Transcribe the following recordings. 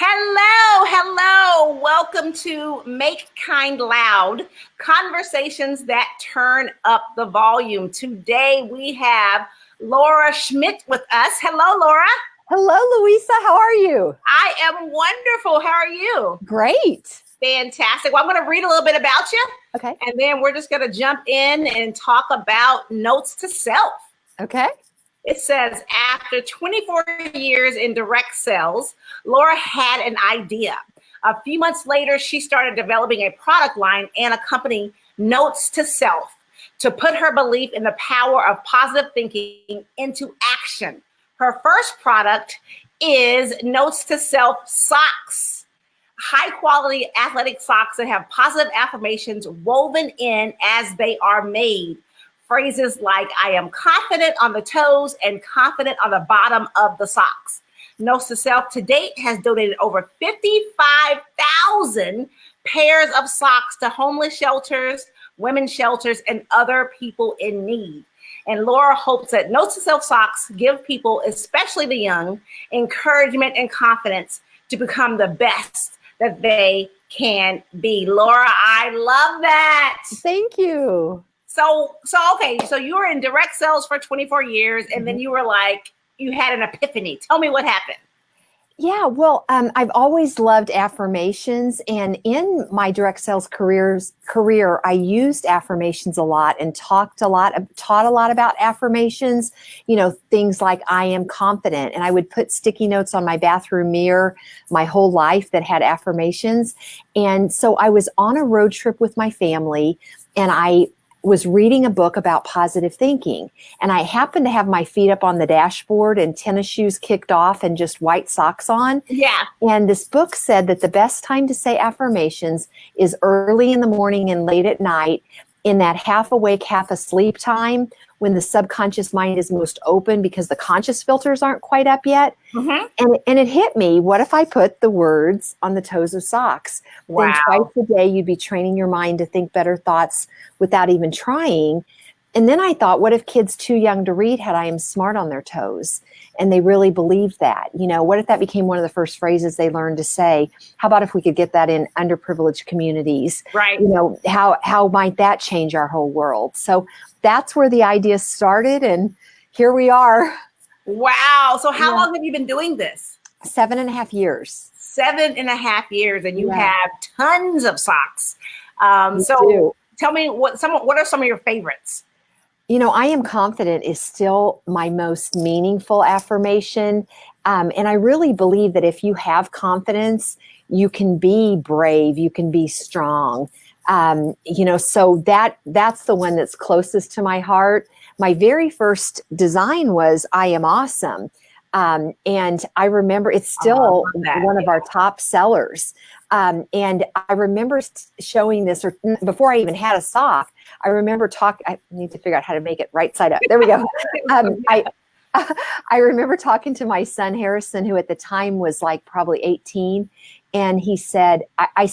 Hello, hello. Welcome to Make Kind Loud, conversations that turn up the volume. Today we have Laura Schmidt with us. Hello, Laura. Hello, Louisa. How are you? I am wonderful. How are you? Great. Fantastic. Well, I'm going to read a little bit about you. Okay. And then we're just going to jump in and talk about notes to self. Okay. It says, after 24 years in direct sales, Laura had an idea. A few months later, she started developing a product line and a company, Notes to Self, to put her belief in the power of positive thinking into action. Her first product is Notes to Self socks, high quality athletic socks that have positive affirmations woven in as they are made. Phrases like, I am confident on the toes and confident on the bottom of the socks. Notes to Self to date has donated over 55,000 pairs of socks to homeless shelters, women's shelters, and other people in need. And Laura hopes that Notes to Self socks give people, especially the young, encouragement and confidence to become the best that they can be. Laura, I love that. Thank you. So you were in direct sales for 24 years, and then you were like, you had an epiphany. Tell me what happened. Yeah, well, I've always loved affirmations, and in my direct sales career, I used affirmations a lot and taught a lot about affirmations. You know, things like I am confident, and I would put sticky notes on my bathroom mirror my whole life that had affirmations. And so I was on a road trip with my family, and I was reading a book about positive thinking, and I happened to have my feet up on the dashboard and tennis shoes kicked off and just white socks on. Yeah. And this book said that the best time to say affirmations is early in the morning and late at night, in that half awake, half asleep time when the subconscious mind is most open because the conscious filters aren't quite up yet. Mm-hmm. And it hit me, what if I put the words on the toes of socks? Wow. Then twice a day, you'd be training your mind to think better thoughts without even trying. And then I thought, what if kids too young to read had I am smart on their toes? And they really believed that. You know, what if that became one of the first phrases they learned to say? How about if we could get that in underprivileged communities? Right. You know, how might that change our whole world? So that's where the idea started, and here we are. Wow. So how long have you been doing this? 7.5 years. 7.5 years, and you have tons of socks. Do. Tell me what are some of your favorites? You know, I am confident is still my most meaningful affirmation. And I really believe that if you have confidence, you can be brave, you can be strong. You know, so that's the one that's closest to my heart. My very first design was I am awesome. And I remember it's still one of our top sellers. And I remember showing this, or before I even had a sock, I remember I need to figure out how to make it right side up. There we go. I remember talking to my son, Harrison, who at the time was like probably 18. And he said, I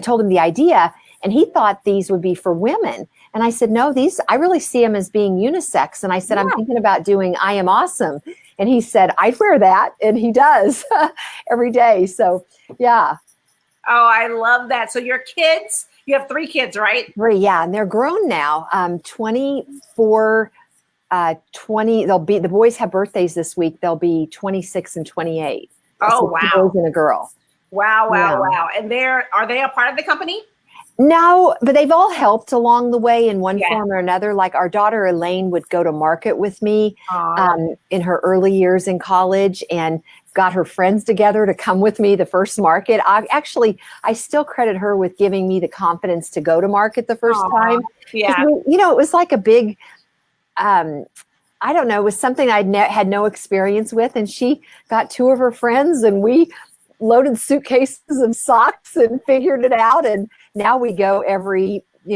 told him the idea, and he thought these would be for women. And I said, no, I really see them as being unisex. And I said, I'm thinking about doing I am awesome. And he said, I'd wear that. And he does every day. So, yeah. Oh, I love that. So your kids, you have 3 kids, right? 3, yeah. And they're grown now. 24, 20. The boys have birthdays this week. They'll be 26 and 28. Oh, so wow. 2 boys and a girl. Wow. And are they a part of the company? No, but they've all helped along the way in one form or another. Like our daughter Elaine would go to market with me in her early years in college, and got her friends together to come with me the first market. I still credit her with giving me the confidence to go to market the first time. Yeah. You know, it was like a big, I don't know, it was something I'd had no experience with. And she got 2 of her friends, and we loaded suitcases of socks and figured it out. And now we go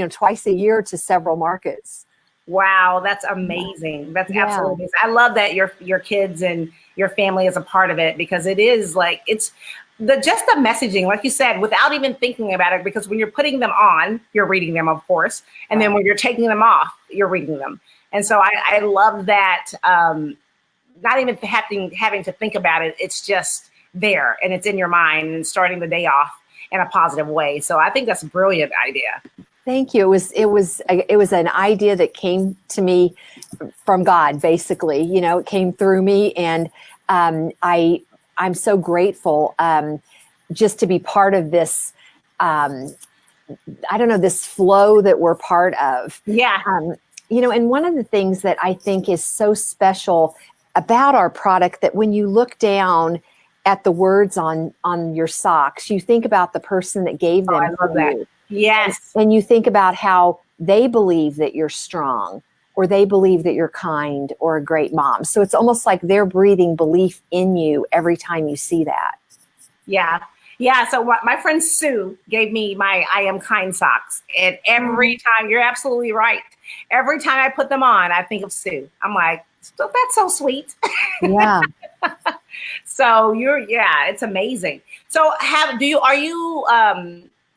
twice a year to several markets. Wow, that's amazing. That's absolutely amazing. I love that your kids and your family is a part of it, because it is like, it's the messaging, like you said, without even thinking about it, because when you're putting them on, you're reading them, of course. And then when you're taking them off, you're reading them. And so I love that, not even having to think about it. It's just there, and it's in your mind and starting the day off in a positive way. So I think that's a brilliant idea. Thank you. It was an idea that came to me from God, basically. You know, it came through me, and I'm so grateful just to be part of this. I don't know, this flow that we're part of. Yeah. You know, and one of the things that I think is so special about our product, that when you look down at the words on your socks, you think about the person that gave them. I love that. You. Yes. And you think about how they believe that you're strong, or they believe that you're kind or a great mom. So it's almost like they're breathing belief in you every time you see that. Yeah. Yeah. So my friend Sue gave me my I Am Kind socks. And every time, you're absolutely right. Every time I put them on, I think of Sue. I'm like, that's so sweet. Yeah. So it's amazing. So are you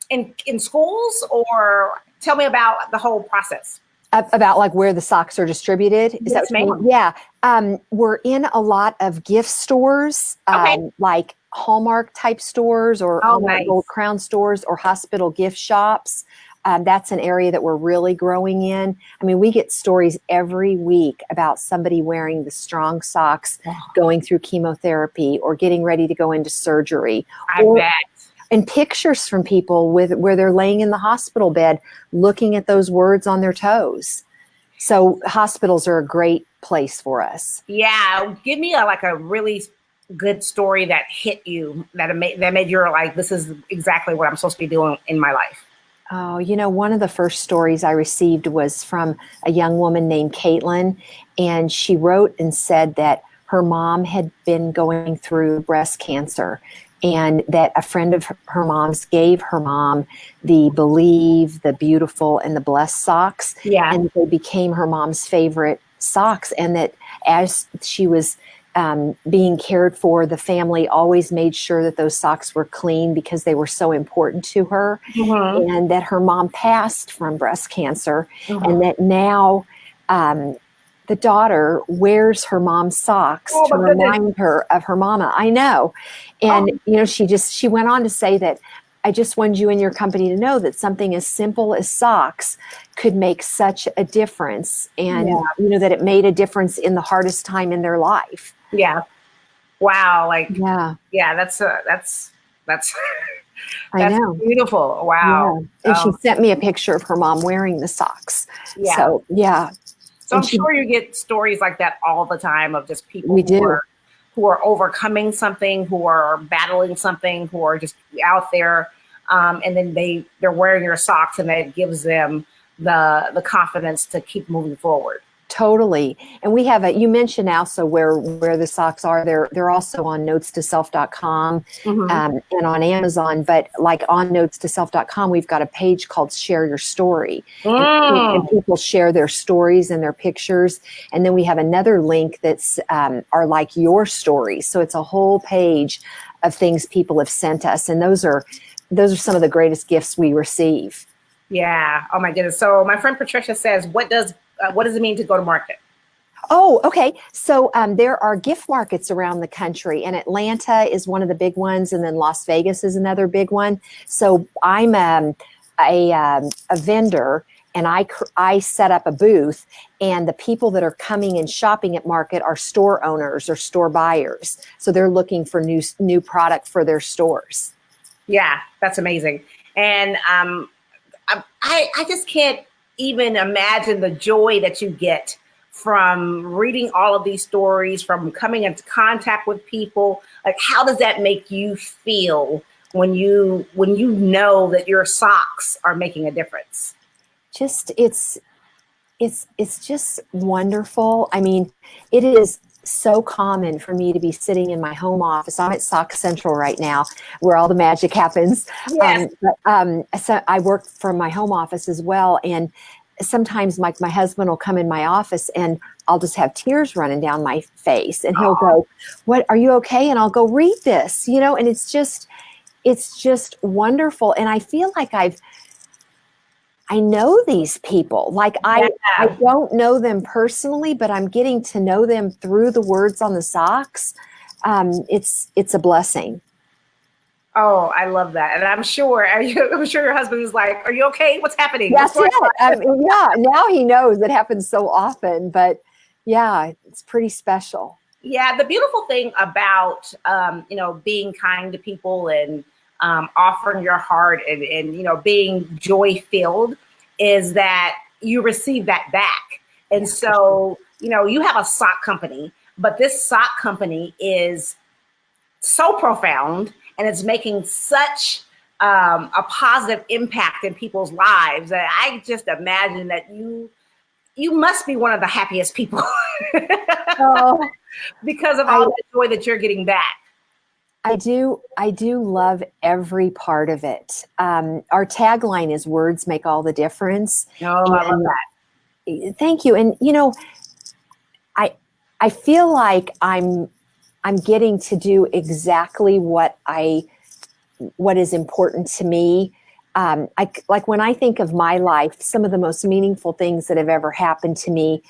in schools, or tell me about the whole process? About like where the socks are distributed? Is Yes, that what you ma'am. mean? Yeah. We're in a lot of gift stores, Okay. like Hallmark type stores, or Hallmark Nice. Gold Crown stores, or hospital gift shops. That's an area that we're really growing in. I mean, we get stories every week about somebody wearing the strong socks, going through chemotherapy, or getting ready to go into surgery. I bet. And pictures from people where they're laying in the hospital bed looking at those words on their toes. So hospitals are a great place for us. Yeah. Give me a really good story that hit you, that made you like, this is exactly what I'm supposed to be doing in my life. Oh, you know, one of the first stories I received was from a young woman named Caitlin, and she wrote and said that her mom had been going through breast cancer, and that a friend of her mom's gave her mom the Believe, the Beautiful, and the Blessed socks. Yeah. And they became her mom's favorite socks. And that as she was being cared for, the family always made sure that those socks were clean because they were so important to her. Mm-hmm. And that her mom passed from breast cancer, Mm-hmm. and that now the daughter wears her mom's socks to remind her of her mama. I know. And, you know, she went on to say that, I just wanted you and your company to know that something as simple as socks could make such a difference. And, you know, that it made a difference in the hardest time in their life. Yeah. Wow. That's I know. Beautiful. Wow. Yeah. And she sent me a picture of her mom wearing the socks. Yeah. So, yeah. So I'm sure you get stories like that all the time of just people who are overcoming something, who are battling something, who are just out there, and then they're wearing your socks, and that gives them the confidence to keep moving forward. Totally. And we have you mentioned also where the socks are. They're also on notestoself.com and on Amazon. But like on notestoself.com, we've got a page called Share Your Story. And people share their stories and their pictures. And then we have another link that's are like your stories. So it's a whole page of things people have sent us. And those are some of the greatest gifts we receive. Yeah. Oh my goodness. So my friend Patricia says, what does it mean to go to market? Oh, okay. So there are gift markets around the country, and Atlanta is one of the big ones, and then Las Vegas is another big one. So I'm a vendor, and I set up a booth, and the people that are coming and shopping at market are store owners or store buyers. So they're looking for new product for their stores. Yeah, that's amazing. And I just can't even imagine the joy that you get from reading all of these stories, from coming into contact with people. Like, how does that make you feel when you know that your socks are making a difference? Just it's just wonderful. I mean, it is so common for me to be sitting in my home office. I'm at Sock Central right now, where all the magic happens. Yes. So I work from my home office as well, and sometimes my husband will come in my office, and I'll just have tears running down my face, and he'll go, "What, are you okay?" And I'll go, "Read this," you know. And it's just wonderful, and I feel like I know these people. Like I don't know them personally, but I'm getting to know them through the words on the socks. it's a blessing. Oh, I love that. And I'm sure your husband is like, are you okay? What's happening? That's What's going it. on? Yeah, now he knows it happens so often, but yeah, it's pretty special. Yeah, the beautiful thing about being kind to people and offering your heart and being joy filled is that you receive that back. And so, you have a sock company, but this sock company is so profound and it's making such a positive impact in people's lives that I just imagine that you must be one of the happiest people Oh, because of all the joy that you're getting back. I do love every part of it. Our tagline is "Words make all the difference." Oh, I love that. Thank you. And I feel like I'm getting to do exactly what is important to me. Like when I think of my life, some of the most meaningful things that have ever happened to me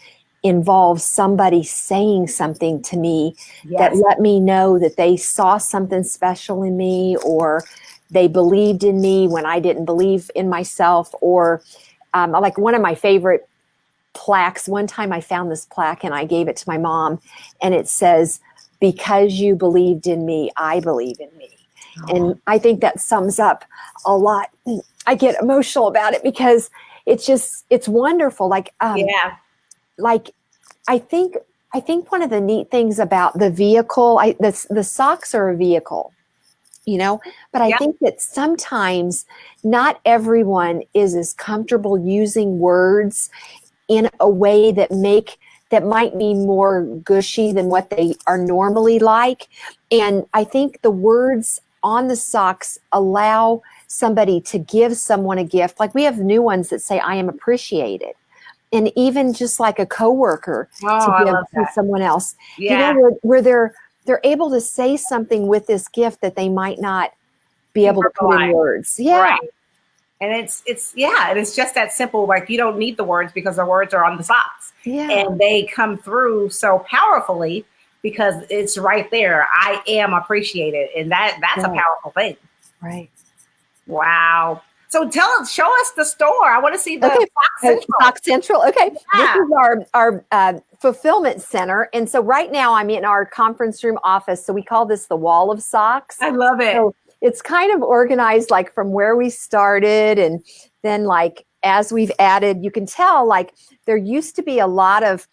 involve somebody saying something to me that let me know that they saw something special in me, or they believed in me when I didn't believe in myself, or like one of my favorite plaques. One time I found this plaque and I gave it to my mom, and it says, "Because you believed in me, I believe in me." And I think that sums up a lot. I get emotional about it because it's wonderful. Like I think one of the neat things about the vehicle, the socks are a vehicle, but I think that sometimes not everyone is as comfortable using words in a way that might be more gushy than what they are normally like. And I think the words on the socks allow somebody to give someone a gift. Like we have new ones that say, "I am appreciated." And even just like a coworker to give to someone else, where they're able to say something with this gift that they might not be able to put in words. Yeah. Right. And it's just that simple. Like you don't need the words because the words are on the socks. Yeah. And they come through so powerfully because it's right there. I am appreciated. And that's a powerful thing. Right. Wow. So show us the store. I want to see the Sock Central. Sock Central. Okay. Yeah. This is our fulfillment center. And so right now I'm in our conference room office. So we call this the Wall of Socks. I love it. So it's kind of organized like from where we started, and then like as we've added, you can tell like there used to be a lot of,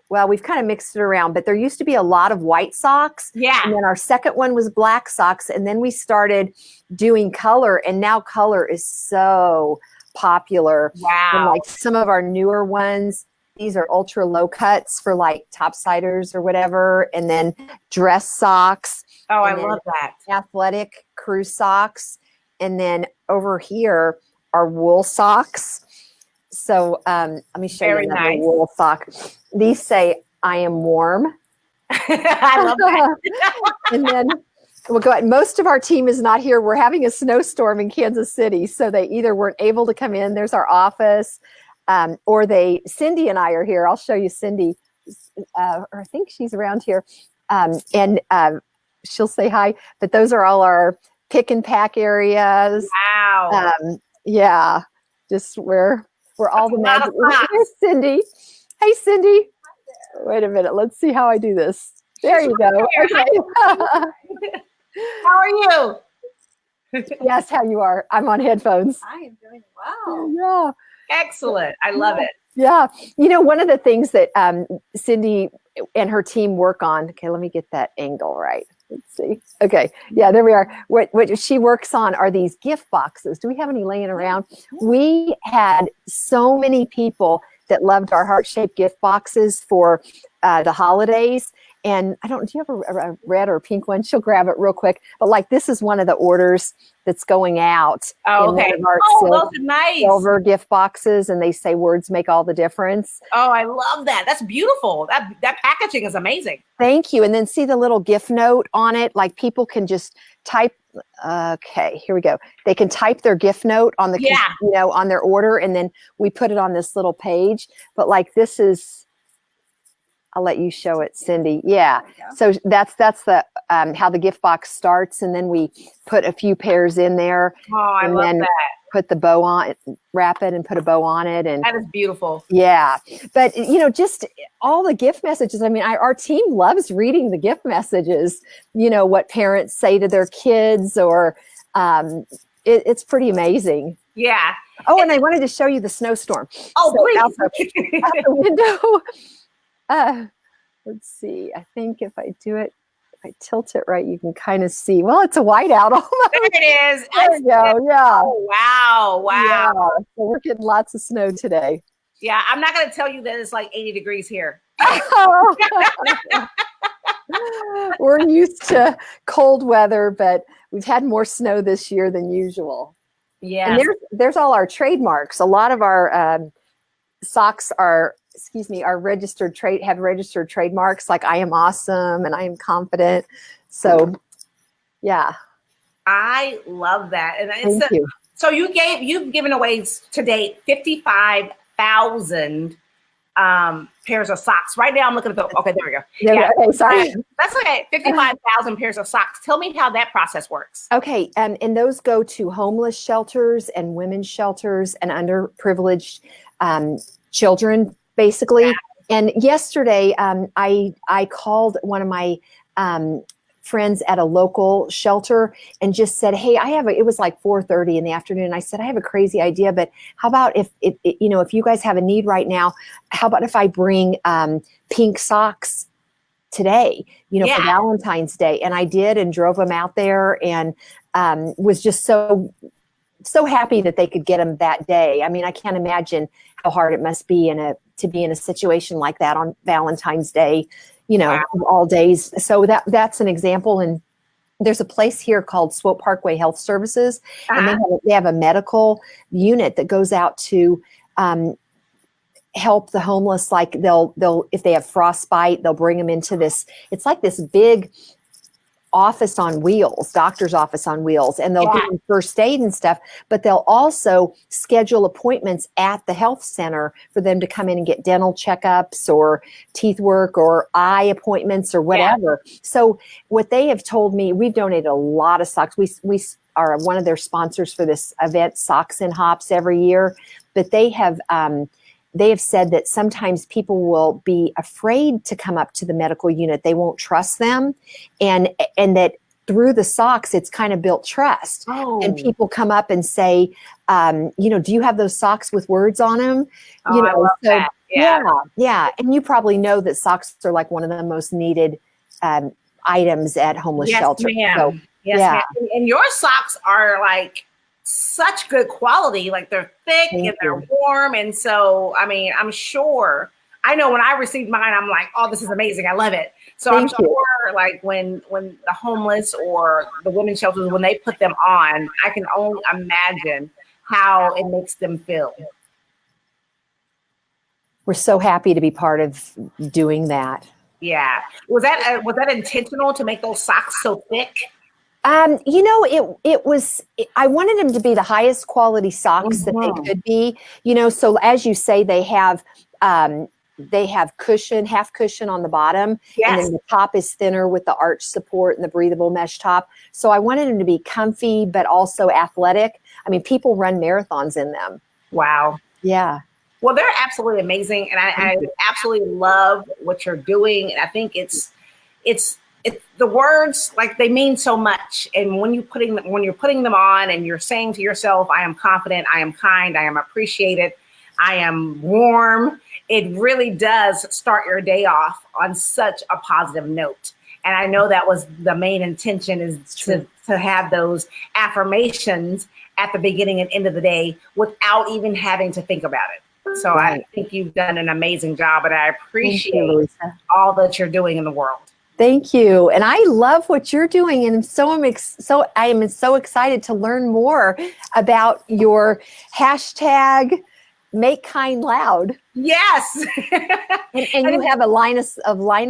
well, we've kind of mixed it around, but there used to be a lot of white socks. Yeah. And then our second one was black socks. And then we started doing color, and now color is so popular. Wow. And like some of our newer ones, these are ultra low cuts for like topsiders or whatever. And then dress socks. Oh, I love that. Athletic crew socks. And then over here are wool socks. So let me show you another wool sock. These say, "I am warm." I love that. And then we'll go ahead. Most of our team is not here. We're having a snowstorm in Kansas City. So they either weren't able to come in. There's our office. Or Cindy and I are here. I'll show you Cindy. Or I think she's around here. And she'll say hi. But those are all our pick and pack areas. Wow. Yeah. Just where all the magic. Here's Cindy. Hey, Cindy. Wait a minute. Let's see how I do this. There you go. Okay. How are you? Yes, how you are. I'm on headphones. I am doing well. Yeah. Excellent. I love it. Yeah. One of the things that Cindy and her team work on. Okay, let me get that angle right. Let's see. Okay. Yeah, there we are. What she works on are these gift boxes. Do we have any laying around? We had so many people that loved our heart-shaped gift boxes for the holidays. And do you have a red or a pink one? She'll grab it real quick. But like this is one of the orders that's going out. Oh, okay. Those are nice. Silver gift boxes, and they say words make all the difference. Oh, I love that. That's beautiful. That packaging is amazing. Thank you. And then see the little gift note on it. Like people can just type. Okay, here we go. They can type their gift note on the on their order, and then we put it on this little page. But like this is. I'll let you show it, Cindy. Yeah. So that's the how the gift box starts, and then we put a few pairs in there. Oh, I and love then that. Put the bow on, wrap it, and put a bow on it. And that is beautiful. Yeah, but just all the gift messages. I mean, our team loves reading the gift messages. What parents say to their kids, or it's pretty amazing. Yeah. Oh, and I wanted to show you the snowstorm. Oh, please. Out the window. Let's see. I think if I tilt it right, you can kind of see. Well, it's a whiteout almost. There it is. There we go. Yeah. Oh, wow. Yeah. So we're getting lots of snow today. Yeah. I'm not going to tell you that it's like 80 degrees here. We're used to cold weather, but we've had more snow this year than usual. Yeah. And there's all our trademarks. A lot of our socks are registered trademarks, like I am awesome and I am confident. So yeah. I love that. And Thank you. So you've given away to date 55,000 pairs of socks. Right now I'm looking at okay, there we go. Yeah. Okay, sorry. That's okay. 55,000 pairs of socks. Tell me how that process works. Okay. And those go to homeless shelters and women's shelters and underprivileged children, basically. Yeah. And yesterday, I called one of my friends at a local shelter and just said, "Hey, it was like 4:30 in the afternoon. I said, I have a crazy idea, but how about if you guys have a need right now, how about if I bring pink socks today, for Valentine's Day?" And I did, and drove them out there, and was just so happy that they could get them that day. I mean, I can't imagine how hard it must be to be in a situation like that on Valentine's Day, wow. All days. So that's an example. And there's a place here called Swope Parkway Health Services, and they have a medical unit that goes out to help the homeless. Like they'll if they have frostbite, they'll bring them into this. It's like this big office on wheels, doctor's office on wheels, and they'll give them first aid and stuff, but they'll also schedule appointments at the health center for them to come in and get dental checkups or teeth work or eye appointments or whatever. Yeah. So what they have told me, we've donated a lot of socks. We are one of their sponsors for this event, Socks and Hops, every year, but they have said that sometimes people will be afraid to come up to the medical unit. They won't trust them. And that through the socks, it's kind of built trust. Oh. And people come up and say, do you have those socks with words on them? I love that. Yeah. And you probably know that socks are like one of the most needed items at homeless shelters. Ma'am. So, yes, ma'am. And your socks are like such good quality, like they're thick and they're warm. And so, I mean, I'm sure, I know when I received mine, I'm like, oh, this is amazing. I love it. So I'm sure like when the homeless or the women's shelters, when they put them on, I can only imagine how it makes them feel. We're so happy to be part of doing that. Yeah. Was that intentional to make those socks so thick? It was, I wanted them to be the highest quality socks that they could be, so as you say, they have cushion, half cushion on the bottom, and then the top is thinner with the arch support and the breathable mesh top. So I wanted them to be comfy, but also athletic. I mean, people run marathons in them. Wow. Yeah. Well, they're absolutely amazing. And I absolutely love what you're doing. And I think it's the words, like, they mean so much. And when you're putting them on and you're saying to yourself, I am confident, I am kind, I am appreciated, I am warm, it really does start your day off on such a positive note. And I know that was the main intention, is to have those affirmations at the beginning and end of the day without even having to think about it. So I think you've done an amazing job, and I appreciate all that you're doing in the world. Thank you. And I love what you're doing. And I am so excited to learn more about your hashtag Make Kind Loud. Yes. and you have a line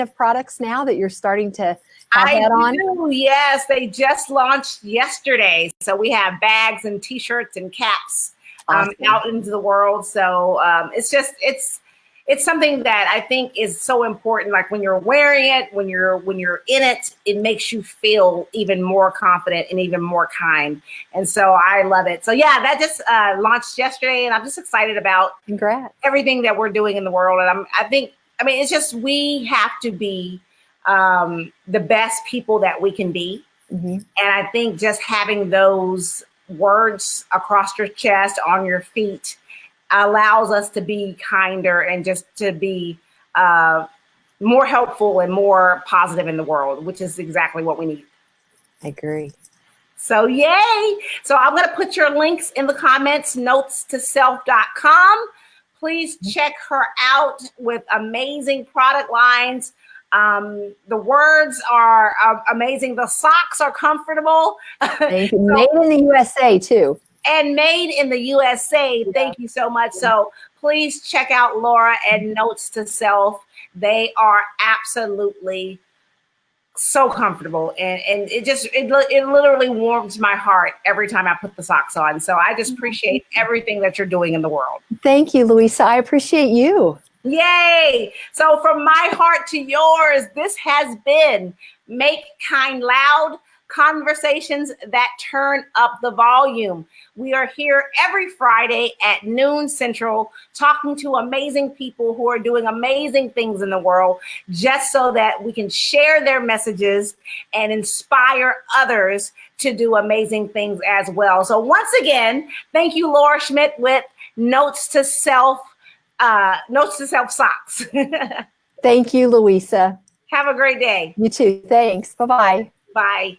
of products now that you're starting to have that on? Yes. They just launched yesterday. So we have bags and t-shirts and caps out into the world. So it's something that I think is so important. Like when you're wearing it, when you're in it, it makes you feel even more confident and even more kind. And so I love it. So yeah, that just launched yesterday, and I'm just excited about everything that we're doing in the world. And I mean, it's just we have to be the best people that we can be. And I think just having those words across your chest, on your feet, allows us to be kinder and just to be more helpful and more positive in the world, which is exactly what we need. I agree. So yay. So I'm going to put your links in the comments, notestoself.com. Please check her out with amazing product lines. The words are amazing. The socks are comfortable. Thank you. Made in the USA too. And made in the USA. Yeah. Thank you so much. So please check out Laura and Notes to Self. They are absolutely so comfortable, and it literally warms my heart every time I put the socks on. So I just appreciate everything that you're doing in the world. Thank you, Louisa. I appreciate you. Yay! So from my heart to yours, this has been Make Kind Loud, conversations that turn up the volume. We are here every Friday at noon Central, talking to amazing people who are doing amazing things in the world, just so that we can share their messages and inspire others to do amazing things as well. So once again, thank you, Laura Schmidt, with Notes to Self socks. Thank you, Louisa. Have a great day. You too. Thanks. Bye-bye. Bye.